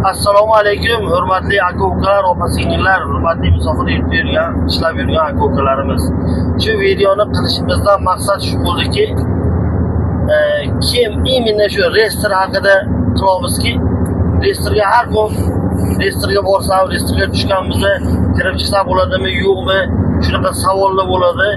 Assalomu alaykum, hurmatli aka-ukalar, opa-singillar, hurmatli musofir yurgan, ishlab yurgan aka-ukalarimiz. Shu videoni qilishimizdan maqsad shu bo'ldiki, kim imенно shu reyestr haqida qilamizki, reyestrga har kun reyestrga borsam, reyestrga tushganimizda kirib chiqsa bo'ladimi, yo'qmi? Shunaqa savollar bo'ladi.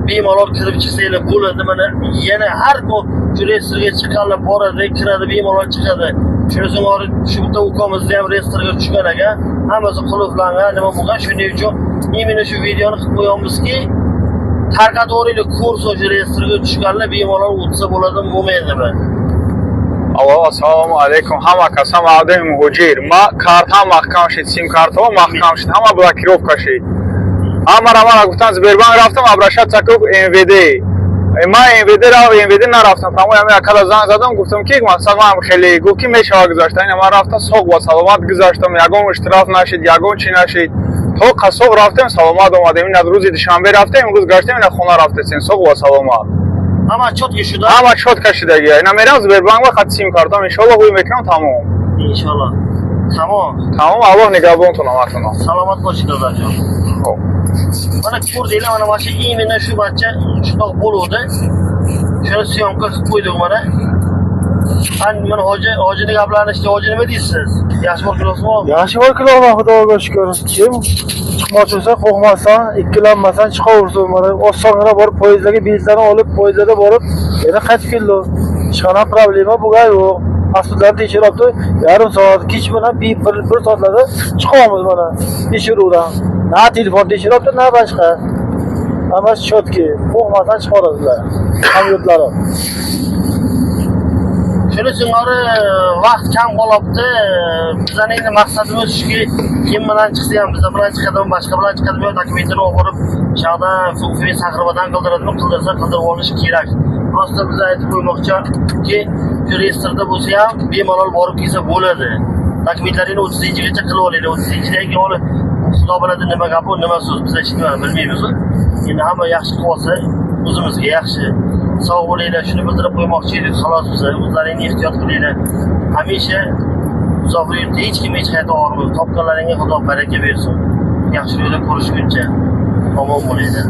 Bemalol kirib chiqsanglar bo'ladi. Mana yana har kun shu reyestrga chiqqanlar boradi, kiradi, bemalol chiqadi. Shunisi bor, shu bitta ukamizni ham reyestrga tushgan ekan, hammasi qulflangan, nima bo'lgan, shuning uchun imенно shu videoni qilib qo'yamizki, tarqatavringlar kurs o'sha reyestrga tushganlar bemalol o'tsa bo'ladimi, bo'lmaydimi? Assalomu alaykum. Hamma kasam odam hujir. Ma kart ham mahkam shid, sim kart ham mahkam shid, hamma blokirovka shid. Amara guftan Sberbank raftam, обращаться к МВД. ما MVD نرفتم. تمام همه کلا زنگ زدم گفتم که مثلا من خیلی گفت که میشه گذاشتم. اینا من رفتم سوق و سلامت گذاشتم. یگان اشتراف نشید، یگان چی نشید. تو قصاب رفتم سلامت اومدیم. این روز دوشنبه رفتم، امروز گشتم اینا خونه رفتیم سوق و سلامت. Ama çok yaşıda. Ama çok kaşıda gidiyor. İna میرم Sberbank و خط سیم کارتم ان شاء الله خوب میکنم تمام. İnşallah. Tamam. Tamam Allah نگهبانتون همتون. Selamat başına da. خب. Mana ko'rdinglar, mana mana shu imенно shu bachcha shunaqa bo'luvdi. Shuni syomka qilib qo'ydik mana. Mana hojini gaplarini eshitib, hoji nima deysiz? Yaxshi bo'libsizmi? Yaxshi bo'libman, Xudoga shukr. Kim chiqmoqchi bo'lsa, qo'rqmasdan, ikkilanmasdan chiqaversin. Mana osongina borib poyezdagi biletlarni olib, poyezdda borib, yana qaytib keldi. Hech qanaqa problema bo'lgan yo'q. Pasportlarni tekshiribdi. Yarim soat, kech bilan bir soatlarda chiqamiz mana. Tekshiruvdan. Na telefon tekshiribdi, na boshqa. Hammasi chotki, qo'rqmasdan chiqaradilar. Hamyurtlari. Shuni singari vaqt kam qolibdi. Bizning endi maqsadimiz shuki, kim bilan chiqsa ham biz bilan chiqadimi, boshqa bilan chiqadimi, dokumentini o'qib, shaqda Fuqi Saxrobadan qildiradimi, qildirsa qildirib olish kerak. Prosta biz aytib qo'ymoqchiki, reyestrda bo'lsa ham bemalol borib kelsa bo'ladi. Dokumentlarini 30-gacha qilib olinglar. 30-dan keyin olib Xudo biladi nima gap bu, nima so'z, biz hech nima bilmaymiz. Endi hamma yaxshi qilsa o'zimizga yaxshi. Sog' bo'linglar, shuni bildirib qo'ymoqchi edik. Xolos biz o'zlaringizni ehtiyot qilinglar. Hamisha musofir yurtda hech kim hech qayerda og'rimaydi. Topganlaringga Xudo baraka bersin. Yaxshi yo'lda ko'rishguncha omon bo'linglar.